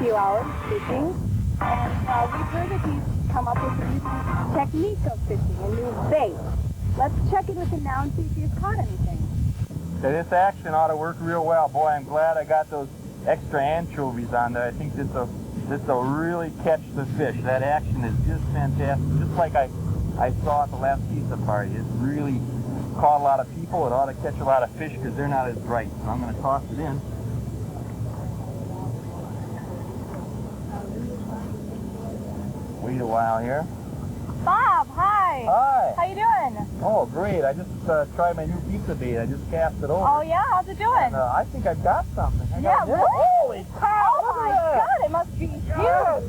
few hours fishing, and we've heard that he's come up with a new technique of fishing, a new bait. Let's check in with him now and see if he has caught anything. Okay, this action ought to work real well. Boy, I'm glad I got those extra anchovies on there. I think this'll really catch the fish. That action is just fantastic. Just like I saw at the last pizza party. It really caught a lot of people. It ought to catch a lot of fish because they're not as bright. So I'm going to toss it in. Wait a while here. Bob, hi. Hi. How you doing? Oh, great. I just tried my new pizza bait. I just cast it over. Oh, yeah? How's it doing? And, I think I've got something. Yeah, really? Holy cow! Oh, my God, it must be huge. Oh,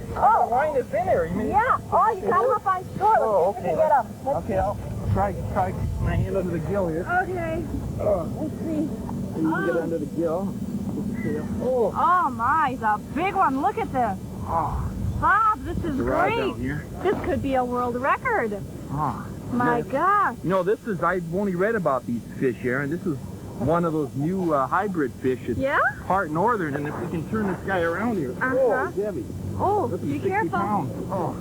the line is in there. You mean, yeah. Oh, you got him up on shore. Oh, Let's see if we can get him. Okay, I'll try my hand under the gill here. Okay. Let's see. So you can get under the gill. Oh. Oh, my, he's a big one. Look at this. Oh. Bob, this is great. Down here. This could be a world record. Oh. My gosh. You know, I've only read about these fish, Aaron. This is one of those new hybrid fish. It's part northern, and if we can turn this guy around here. Oh, Debbie. Oh, this is be 60 careful. Pounds. Oh.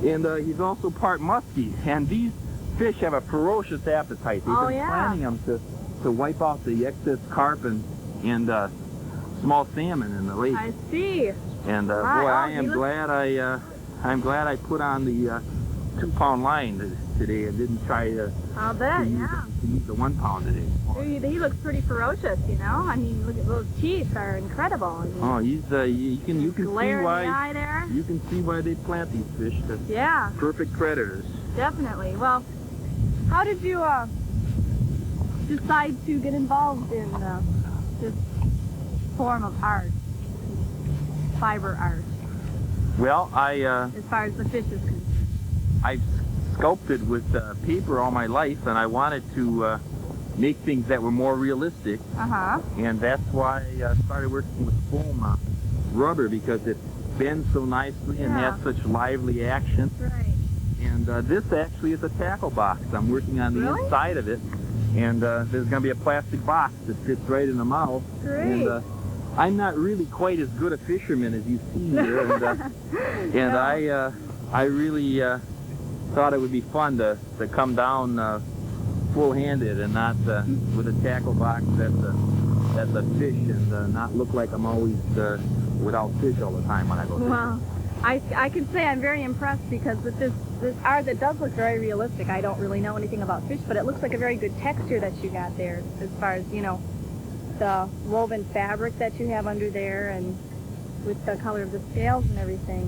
And he's also part musky. And these fish have a ferocious appetite. They've been planning them to wipe out the excess carp and small salmon in the lake. I see. And boy, I'm glad I put on the 2-pound line today and didn't try to use the 1 pound today. He looks pretty ferocious, you know. I mean, look at those teeth are incredible. I mean, oh, he's you can see why there. You can see why they plant these fish. Perfect predators. Definitely. Well, how did you decide to get involved in this form of art, fiber art? Well, as far as the fish is concerned, I've sculpted with paper all my life, and I wanted to make things that were more realistic. And that's why I started working with foam rubber, because it bends so nicely and has such lively action. Right. And this actually is a tackle box. I'm working on the inside of it, and there's going to be a plastic box that fits right in the mouth. Great. And I'm not really quite as good a fisherman as you see here, and I really thought it would be fun to come down full-handed and not with a tackle box that's a fish, and not look like I'm always without fish all the time when I go fishing. Well, I can say I'm very impressed, because with this art that does look very realistic. I don't really know anything about fish, but it looks like a very good texture that you got there, as far as, you know, the woven fabric that you have under there, and with the color of the scales and everything.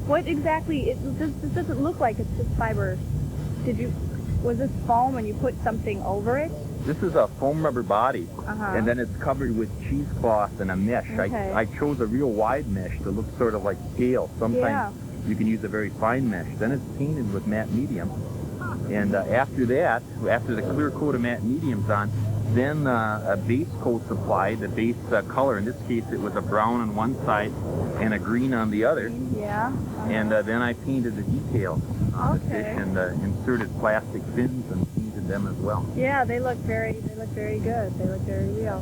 What exactly, this doesn't look like it's just fiber. Was this foam and you put something over it? This is a foam rubber body, and then it's covered with cheesecloth and a mesh. Okay. I chose a real wide mesh to look sort of like scale. Sometimes you can use a very fine mesh. Then it's painted with matte medium, and after the clear coat of matte medium's on, then a base coat's applied, the base color. In this case, it was a brown on one side and a green on the other. Yeah. And then I painted the details on the fish, and inserted plastic fins and painted them as well. Yeah, they look very good. They look very real.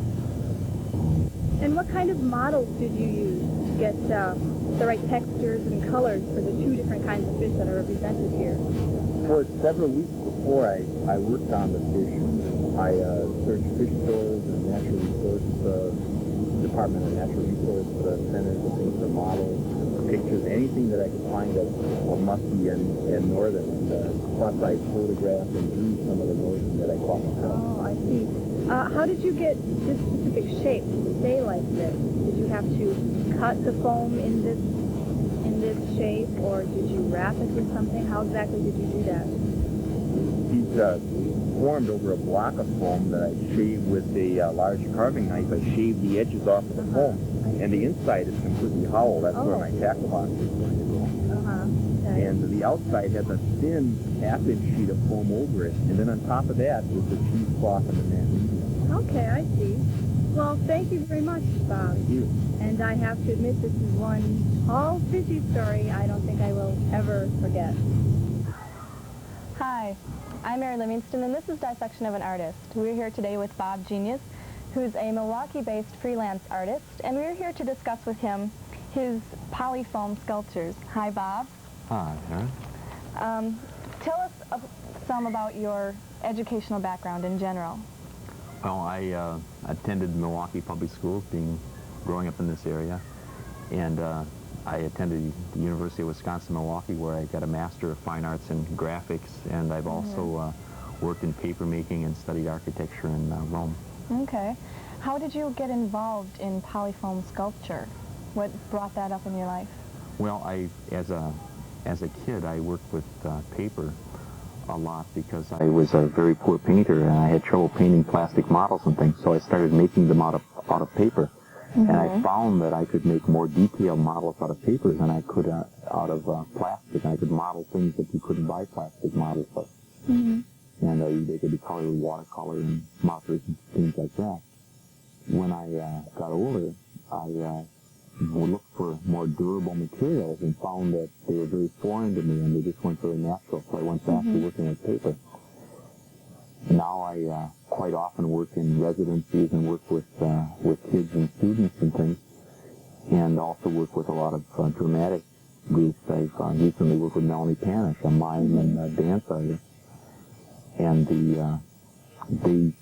And what kind of models did you use to get the right textures and colors for the two different kinds of fish that are represented here? For several weeks before I worked on the fish, I searched fish stores and natural resource Department of Natural Resource Centers, looking for models, pictures, anything that I could find that were musky and northern. And plus I photographed and drew some of the northern that I caught myself. Oh, I see. How did you get this specific shape to stay like this? Did you have to cut the foam in this shape, or did you wrap it with something? How exactly did you do that? He's formed over a block of foam that I shaved with a large carving knife. I shaved the edges off of the foam, and the inside is completely hollow. That's where my tackle box is going to go. Okay. And the outside has a thin half-inch sheet of foam over it, and then on top of that is the cheesecloth and the matte medium. Okay, I see. Well, thank you very much, Bob. Thank you. And I have to admit, this is one tall, fishy story I don't think I will ever forget. Hi, I'm Mary Livingston, and this is Dissection of an Artist. We're here today with Bob Geniusz, who's a Milwaukee-based freelance artist, and we're here to discuss with him his polyfoam sculptures. Hi, Bob. Hi, Aaron. Tell us some about your educational background in general. Well, I attended Milwaukee Public Schools, growing up in this area, and I attended the University of Wisconsin-Milwaukee, where I got a Master of Fine Arts in Graphics, and I've also worked in paper making and studied architecture in Rome. Okay. How did you get involved in polyfoam sculpture? What brought that up in your life? Well, as a kid, I worked with paper a lot because I was a very poor painter, and I had trouble painting plastic models and things, so I started making them out of paper. And I found that I could make more detailed models out of paper than I could out of plastic. And I could model things that you couldn't buy plastic models of. And they could be colored with watercolor and markers and things like that. When I got older, I looked for more durable materials and found that they were very foreign to me and they just weren't very natural. So I went back to working with paper. Now I quite often work in residencies and work with kids and students and things, and also work with a lot of dramatic groups. I've recently worked with Melanie Panish, a mime and dance artist, and they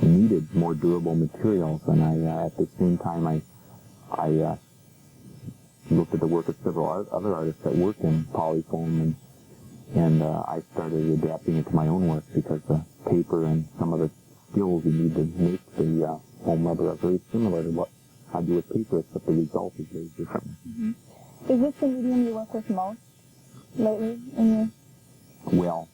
needed more durable materials, and I at the same time I looked at the work of several other artists that work in polyfoam, and I started adapting it to my own work because the paper and some of the skills you need to make the foam rubber are very similar to what I do with paper, except the result is very different. Is this the medium you work with most lately in your... Well,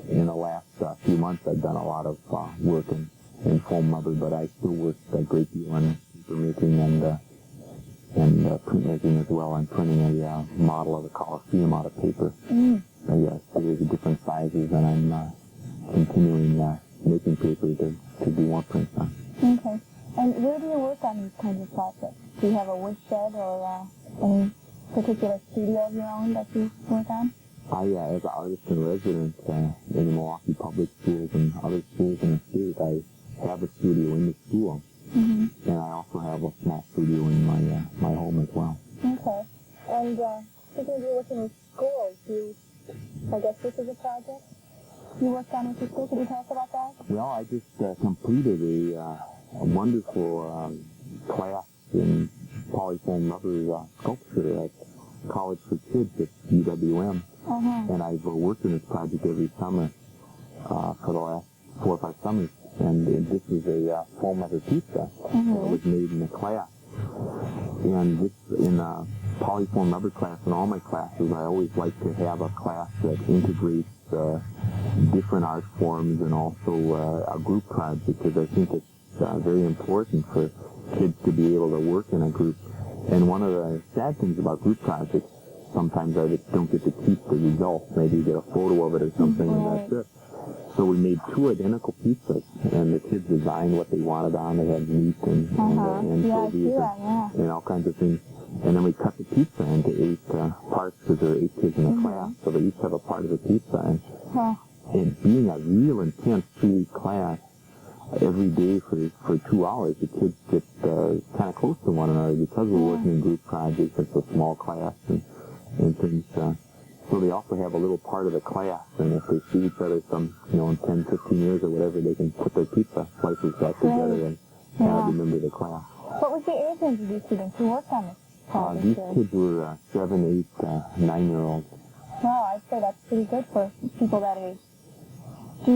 in the last few months I've done a lot of work in foam rubber, but I still work a great deal in paper making and printmaking as well. I'm printing a model of the Colosseum out of paper. A series of different sizes, and I'm continuing making paper to do more prints on. Okay. And where do you work on these kinds of projects? Do you have a woodshed or any particular studio of your own that you work on? As an artist in residence in the Milwaukee Public Schools and other schools in the state, I have a studio in the school. And I also have a small studio in my home as well. Okay. And speaking of you working in schools, I guess this is a project you worked on with your school. Could you tell us about that? Well, I just completed a wonderful class in polyfoam rubber sculpture at College for Kids at UWM. And I've worked on this project every summer for the last 4 or 5 summers. And this is a foam rubber pizza that was made in the class. And this, in a polyfoam rubber class, in all my classes, I always like to have a class that integrates different art forms and also a group project, because I think it's very important for kids to be able to work in a group. And one of the sad things about group projects, sometimes artists don't get to keep the results. Maybe you get a photo of it or something, and that's it. So we made 2 identical pizzas, and the kids designed what they wanted on. They had meat and anchovies and all kinds of things. And then we cut the pizza into 8 parts, because there are 8 kids in the class, so they each have a part of the pizza. And being a real intense 2-week class, every day for 2 hours, the kids get kind of close to one another because we're working in group projects. It's a small class and things. So they also have a little part of the class, and if they see each other some, in 10, 15 years or whatever, they can put their pizza slices back together and remember the class. What was the age range of these students who worked on this project? These kids were 7, 8, 9-year-olds. Wow, I'd say that's pretty good for people that age. Do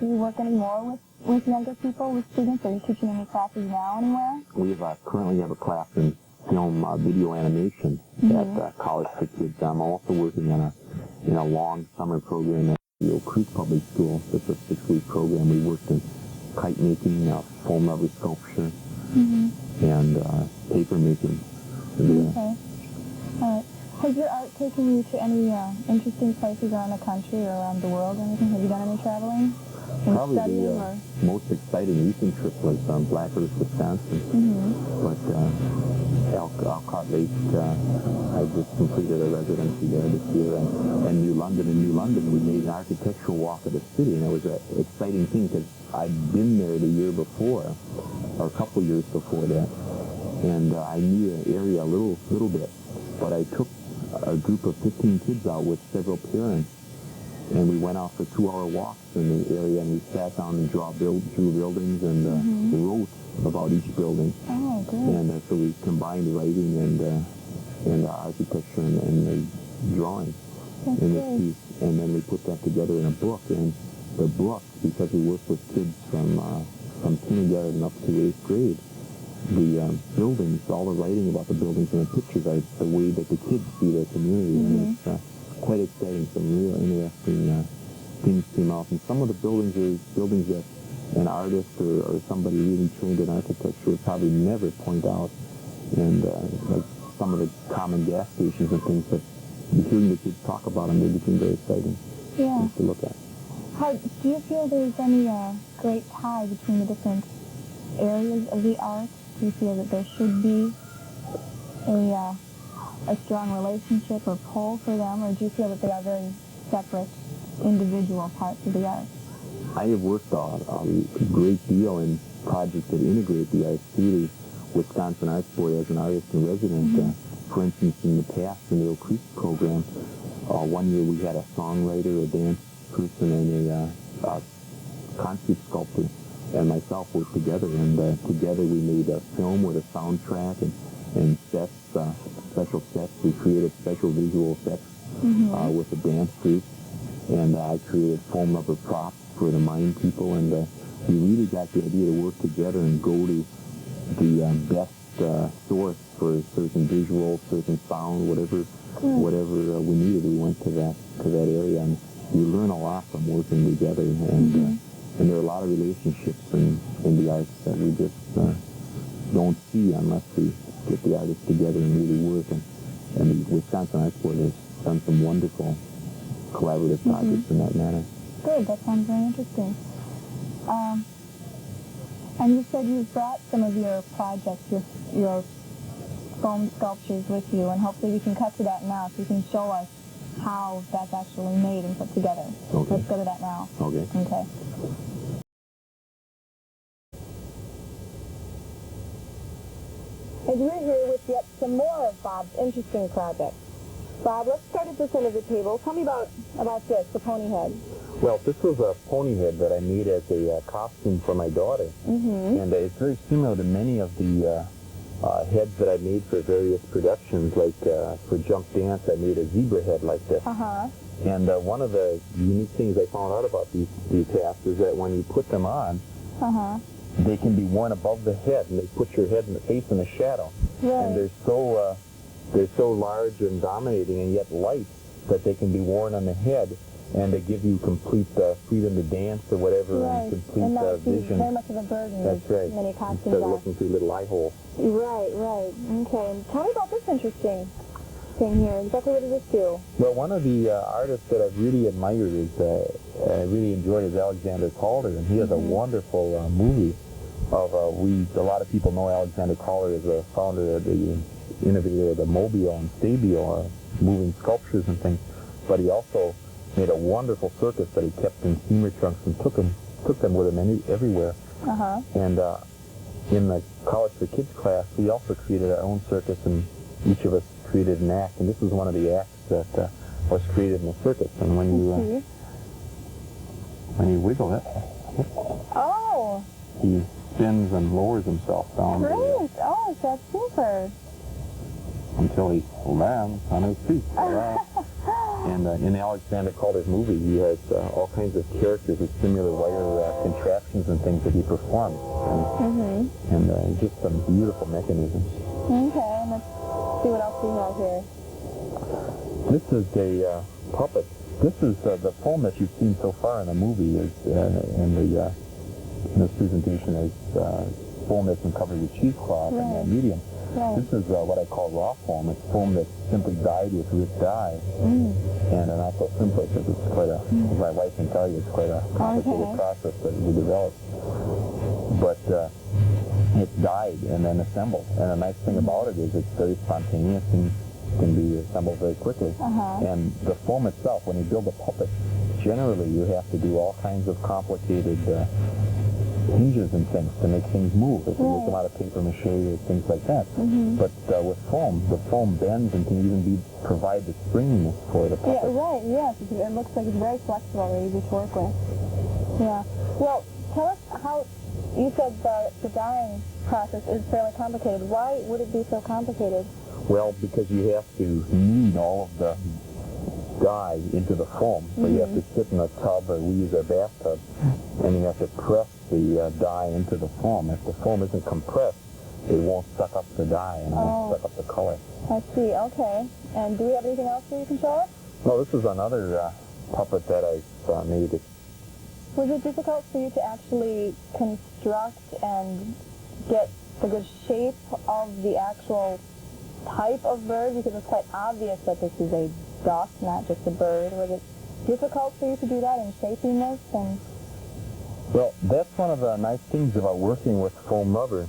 you work anymore with younger people, with students? Are you teaching any classes now anywhere? We currently have a class in film video animation at College for Kids. I'm also working on a long summer program at Oak Creek Public Schools. It's a 6-week program. We worked in kite making, foam rubber sculpture, and paper making. Okay. All right. Has your art taken you to any interesting places around the country or around the world or anything? Have you done any traveling? Probably studying, the most exciting recent trip was Black Earth, Wisconsin. But Alcott Lake, I just completed a residency there this year, and New London. In New London, we made an architectural walk of the city, and it was an exciting thing because I'd been there the year before, or a couple years before that, and I knew the area a little bit. But I took a group of 15 kids out with several parents, and we went out for 2-hour walks in the area, and we sat down and drew buildings and wrote about each building. Oh, good. And so we combined writing and architecture and the drawing in this piece. And then we put that together in a book. And the book, because we worked with kids from kindergarten up to 8th grade, the buildings, all the writing about the buildings and the pictures are the way that the kids see their community. And it's quite exciting. Some real interesting things came out. And some of the buildings are buildings that an artist or somebody really trained in architecture would probably never point out. And like some of the common gas stations and things, but hearing the kids talk about them, they became very exciting things to look at. Do you feel there's any great tie between the different areas of the arts? Do you feel that there should be a strong relationship or pull for them, or do you feel that they are very separate, individual parts of the arts? I have worked a great deal in projects that integrate the arts through the Wisconsin Arts Board as an artist in residence. For instance, in the past, in the Oak Creek program, one year we had a songwriter, a dance person, and a concrete sculptor and myself worked together, and together we made a film with a soundtrack and sets, special sets. We created special visual effects with the dance group, and I created foam rubber props for the mime people, and we really got the idea to work together and go to the best source for certain visual, certain sound, whatever we needed. We went to that area, and you learn a lot from working together, and there are a lot of relationships in the arts that we just don't see unless we get the artists together and really work. And the Wisconsin Arts Board has done some wonderful collaborative projects in that manner. Good, that sounds very interesting. And you said you brought some of your projects, your foam sculptures with you, and hopefully we can cut to that now so you can show us how that's actually made and put together. Okay. Let's go to that now. Okay. Okay. And we're here with yet some more of Bob's interesting projects. Bob, let's start at this end of the table. Tell me about this, the pony head. Well, this was a pony head that I made as a costume for my daughter. And it's very similar to many of the heads that I made for various productions, like for Jump Dance, I made a zebra head like this. And one of the unique things I found out about these hats is that when you put them on, they can be worn above the head, and they put your head in the face in the shadow. And they're so large and dominating and yet light that they can be worn on the head, and they give you complete freedom to dance or whatever, and complete and not vision. very much of a burden. That's right. Many costumes Instead of are. looking through little eye holes. Right. Okay. And tell me about this interesting thing here. Exactly what does this do? Well, one of the artists that I've really admired is, I really enjoyed, is Alexander Calder, and he has a wonderful movie of, a lot of people know Alexander Calder as the founder, the innovator of the Mobile and Stabile, moving sculptures and things, but he also made a wonderful circus that he kept in steamer trunks and took them with him everywhere. And in the College for Kids class, we also created our own circus, and each of us created an act, and this was one of the acts that was created in the circus. And when you wiggle it, he spins and lowers himself down. Great! Oh, that's super. Until he lands on his feet. And in Alexander Calder's movie, he has all kinds of characters with similar wire contraptions and things that he performs. And just some beautiful mechanisms. Okay, and let's see what else we have here. This is a puppet. This is the foam that you've seen so far in the movie is in this presentation is foam that's been covered with cheesecloth and medium. Right. This is what I call raw foam. It's foam that's simply dyed with root dye. And not so simple because it's quite a, as my wife can tell you, it's quite a complicated process that we developed. But it's dyed and then assembled. And the nice thing about it is it's very spontaneous and can be assembled very quickly. And the foam itself, when you build a puppet, generally you have to do all kinds of complicated hinges and things to make things move. If you make them out of paper mache or things like that. But with foam, the foam bends and can even provide the springiness for the puppet. Yeah, right, yes. It looks like it's very flexible, very easy to work with. Yeah. Well, tell us how, you said the dyeing process is fairly complicated. Why would it be so complicated? Well, because you have to knead all of the dye into the foam. So you have to sit in a tub, or we use a bathtub, and you have to press the dye into the foam. If the foam isn't compressed, it won't suck up the dye and won't suck up the color. I see, okay. And do we have anything else that you can show us? No, this is another puppet that I made. Was it difficult for you to actually construct and get the good shape of the actual type of bird? Because it's quite obvious that this is a duck, not just a bird. Was it difficult for you to do that in shaping this? And well, that's one of the nice things about working with foam rubber,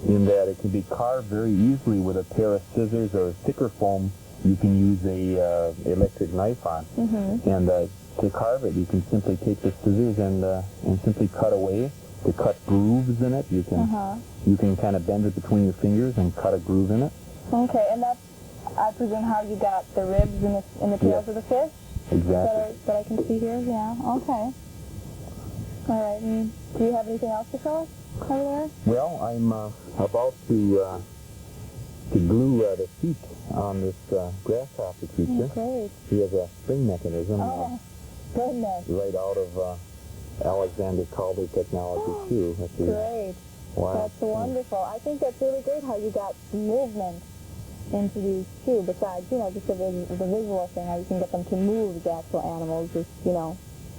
in that it can be carved very easily with a pair of scissors, or thicker foam you can use a electric knife on. And to carve it, you can simply take the scissors and simply cut away. To cut grooves in it, you can kind of bend it between your fingers and cut a groove in it. Okay, and that's, I presume, how you got the ribs in the tails of the fish? Exactly. That I can see here? Yeah, okay. All right, and do you have anything else to show us over there? Well, I'm about to glue the feet on this grasshopper creature. Great. He has a spring mechanism Goodness. right out of Alexander Calder technology, too. Great. Wow. That's wonderful. I think that's really great how you got movement into these, too, besides, just the visual thing, how you can get them to move the actual animals, just,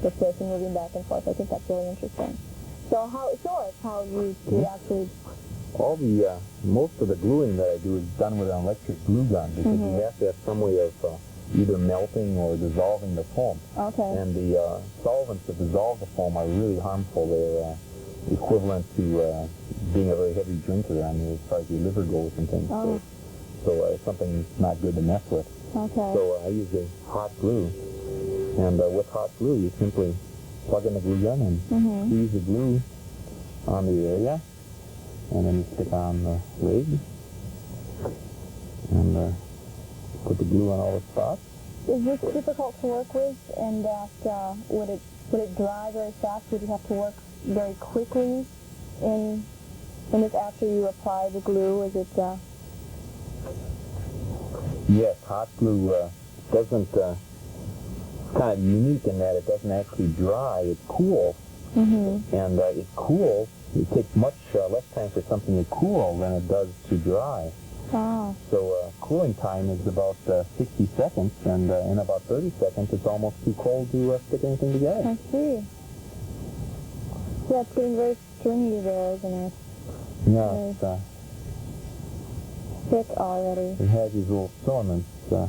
the fish and moving back and forth. I think that's really interesting. So show us how you actually... All the, most of the gluing that I do is done with an electric glue gun, because you have to have some way of either melting or dissolving the foam. Okay. And the solvents that dissolve the foam are really harmful. They're equivalent to being a very heavy drinker, as far as your liver goes and things. So it's something not good to mess with. Okay. So I use a hot glue, and with hot glue you simply plug in the glue gun and squeeze the glue on the area, and then you stick on the rig, and put the glue on all the spots. Is this difficult to work with, and that would it dry very fast? Would you have to work very quickly in this after you apply the glue? Is it... Yes, hot glue doesn't, kind of unique in that it doesn't actually dry, it cools. And it cools, it takes much less time for something to cool than it does to dry. So cooling time is about 60 seconds, and in about 30 seconds it's almost too cold to stick anything together. I see. Yeah, it's getting very stringy there, isn't it? Yeah, it's, thick already. it has these little filaments that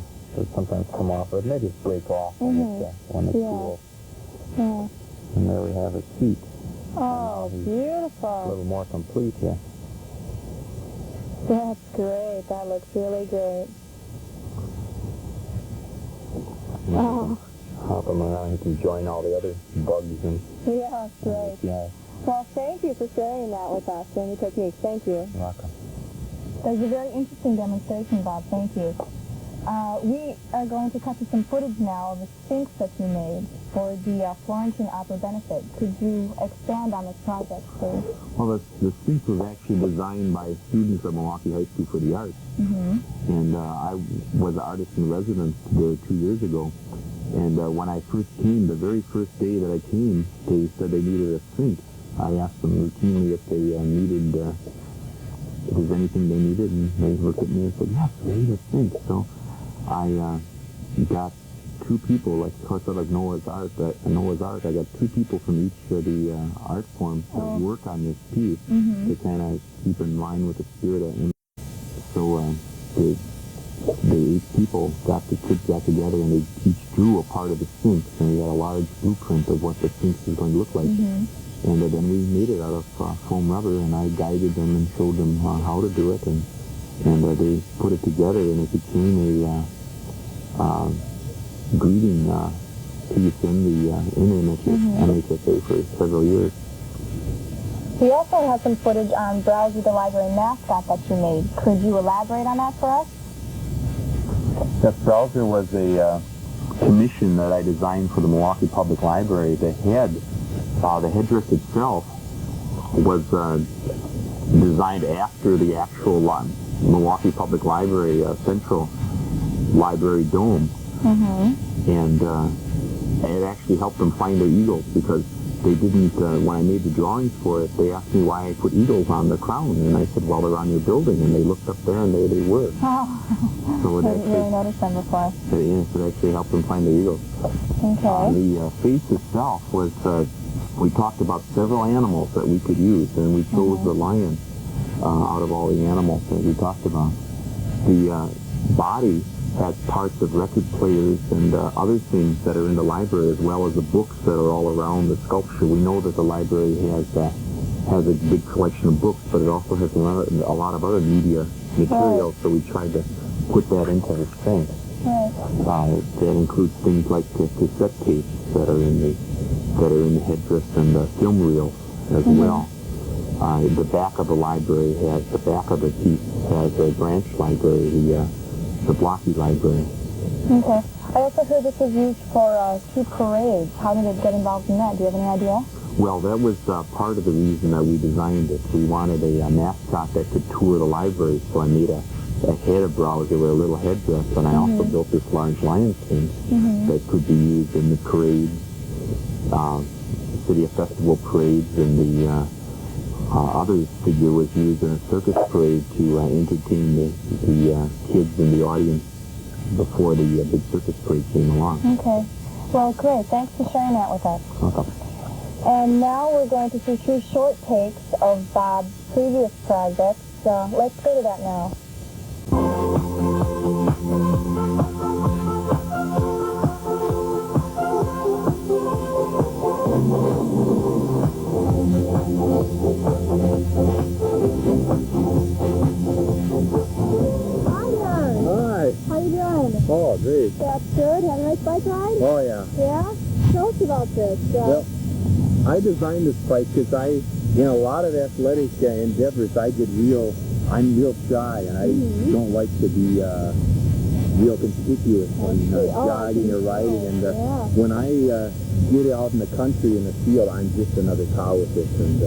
sometimes come off, or it may just break off when it cools. Yeah. And there we have his feet. Oh, beautiful. A little more complete here. That's great. That looks really great. Oh. Hop them around, you can join all the other bugs and... Yeah, great. Yeah. Well, thank you for sharing that with us, and your techniques. Thank you. You're welcome. That was a very interesting demonstration, Bob. Thank you. We are going to cut to some footage now of the Sphinx that you made for the Florentine Opera benefit. Could you expand on this project, please? Well, the Sphinx was actually designed by students at Milwaukee High School for the Arts. And I was an artist in residence there 2 years ago. And when I first came, the very first day that I came, they said they needed a Sphinx. I asked them routinely if they needed, if there's anything they needed, and they looked at me and said, yes, we need a Sphinx. So I got 2 people, like sort of like Noah's Ark. I got 2 people from each of the art forms to work on this piece to kind of keep in line with the spirit of it. the 8 people kids got together and they each drew a part of the Sphinx, and we had a large blueprint of what the Sphinx was going to look like. And then we made it out of foam rubber, and I guided them and showed them how to do it, and they put it together, and it became a greeting piece in the MHSA for several years. We also have some footage on Browser the Library mascot that you made. Could you elaborate on that for us? That Browser was a commission that I designed for the Milwaukee Public Library. The headdress itself was designed after the actual Milwaukee Public Library Central Library Dome. And it actually helped them find their eagles, because they didn't, when I made the drawings for it, they asked me why I put eagles on the crown, and I said, well, they're on your building, and they looked up there, and they were. Oh, so I didn't really notice them before. Yes, it actually helped them find their eagles. Okay. The face itself was, we talked about several animals that we could use, and we chose the lion out of all the animals that we talked about. The body has parts of record players and other things that are in the library, as well as the books that are all around the sculpture. We know that the library has a big collection of books, but it also has a lot of other media material, so we tried to put that into the Sphinx. That includes things like cassette tapes that are in the headdress, and film reels as well. The back of the library the back of the piece has a branch library, the Blocky Library. Okay. I also heard this was used for 2 parades. How did it get involved in that? Do you have any idea? Well, that was part of the reason that we designed it. We wanted a mascot that could tour the library, so I made a head of Browser with a little headdress, and I also built this large lion skin that could be used in the parades, City of Festival parades, and the other figure was used in a circus parade to entertain the kids in the audience before the big circus parade came along. Okay. Well, great. Thanks for sharing that with us. Okay. And now we're going to see 2 short takes of Bob's previous projects. Let's go to that now. Oh, great. That's good. Had a nice bike ride? Oh, yeah. Yeah? Tell us about this. Well, I designed this bike because in a lot of athletic endeavors, I'm real shy, and I don't like to be real conspicuous when jogging or riding. And when I get out in the country, in the field, I'm just another cow with it, and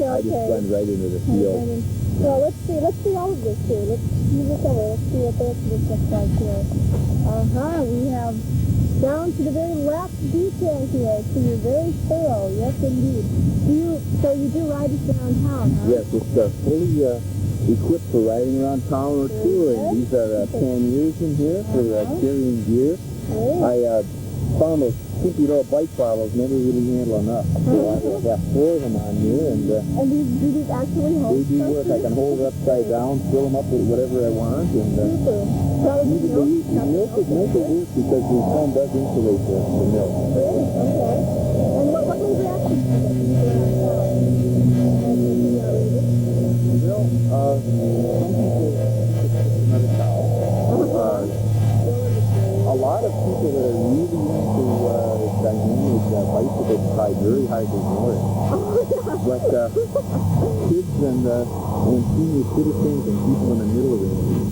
I just blend right into the field. Well, let's see all of this here. Let's move this over. Let's see what this looks like here. We have down to the very last detail here, so you're very thorough. Yes, indeed. So you do ride this around town, huh? Yes, it's fully equipped for riding around town or touring. These are panniers in here for carrying gear. I found those skimpy little bike bottles never really handle enough, so I have 4 of them on here, and do these actually hold? They do work. I can hold it upside down, fill them up with whatever I want, and the milk is work because the foam does insulate the milk. Great, okay. And what was the reaction to this? Well, some people another cow. A lot of people that are really into dynamic bicycles try very hard to ignore it. But kids and senior citizens and people in the middle range,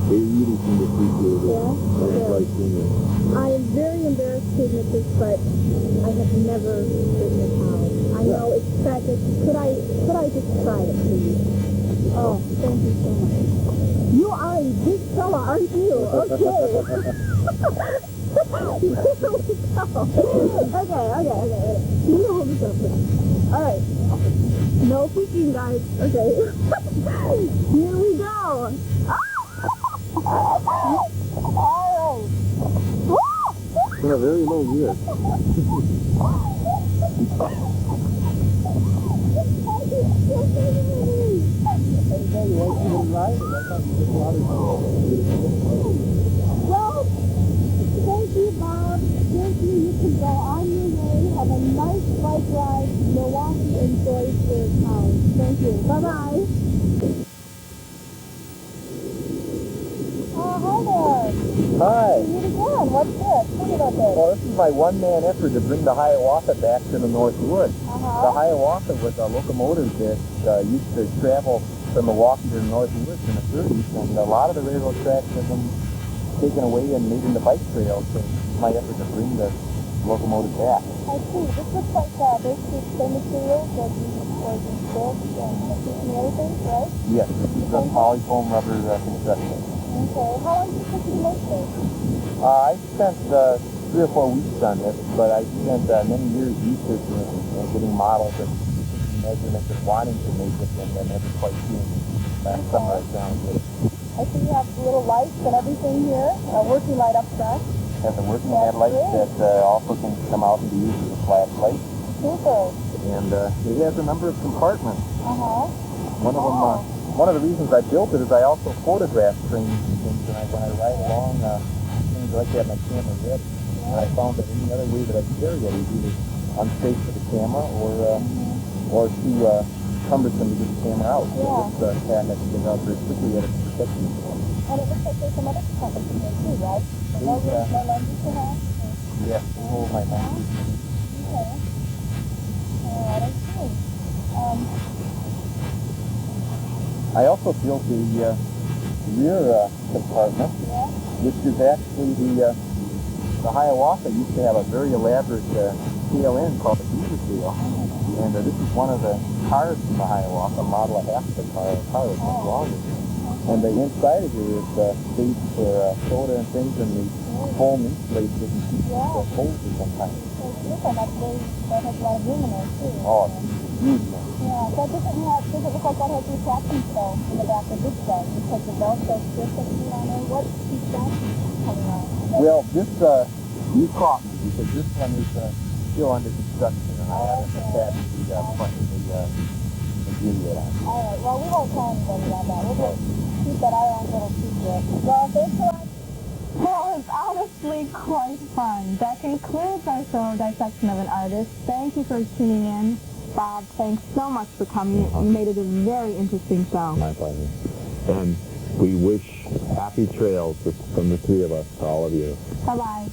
they really seem to appreciate it and enjoy seeing it. I am very embarrassed to admit this, but I have never ridden a cow. I know it's practice. Could I just try it, please? Oh, thank you so much. You are a big fella, aren't you? Okay. Here we go. Okay. You hold this up, please. All right. No peeking, guys. Okay. Here we go. All right. In a very low gear. Very Yeah, you want to ride it? I thought you did a lot of Well, thank you, Bob. Thank you. You can go on your way. Have a nice bike ride. Milwaukee enjoys their town. Thank you. Bye-bye. Hi there. Hi. You meet again. What's this? Tell me about this. Well, this is my one-man effort to bring the Hiawatha back to the North Woods. The Hiawatha was a locomotive that used to travel from Milwaukee to the North Woods in the 30s, and a lot of the railroad tracks have been taken away and made into bike trails, so it's my effort to bring the locomotive back. I see. This looks like basically the same materials that you use for the books and the seats and everything, right? Yes, this is a polyfoam rubber construction. Okay. How long did it take you to make this? I spent 3 or 4 weeks on this, but I spent many years researching it and getting models and taking measurements and wanting to make it, and then never quite doing it. Last summer I found it. I see you have little lights and everything here, a working light up front. Has a working headlight that also can come out and be used as a flashlight. Super. And it has a number of compartments. Uh-huh. One of the reasons I built it is I also photograph trains and things, and when I ride along things, I like to have my camera ready. And I found that any other way that I carry it is either unsafe for the camera or too cumbersome to get the camera out. Yeah. So this pack I can get out very quickly at a protection point. And it looks like there's some other compartments in here too, right? No lenses to have? Yes, they hold my lenses. Okay. Alright, I see. I also built the rear compartment, which is actually the Hiawatha used to have a very elaborate tail end called the beaver tail. And this is one of the cars from the Hiawatha, a model of half the car is much longer. And the inside of here is space for soda and things, and the foam insulates it and keeps it cold for some time. That has a lot of room in there too. Oh, it's huge. Yeah, that doesn't look like that has the attachments though in the back of this guy, because the Velcro strip that you on there, what keeps that coming out? Well, this, you caught me, because this one is still under construction, and I haven't attached the front of the interior on. Alright, well we won't tell anybody about that. We'll just keep that our own little secret. Well, thanks a lot. Well, it's honestly quite fun. That concludes our show, Dissection of an Artist. Thank you for tuning in. Bob, thanks so much for coming. You made it a very interesting show. My pleasure. And we wish happy trails from the three of us to all of you. Bye-bye.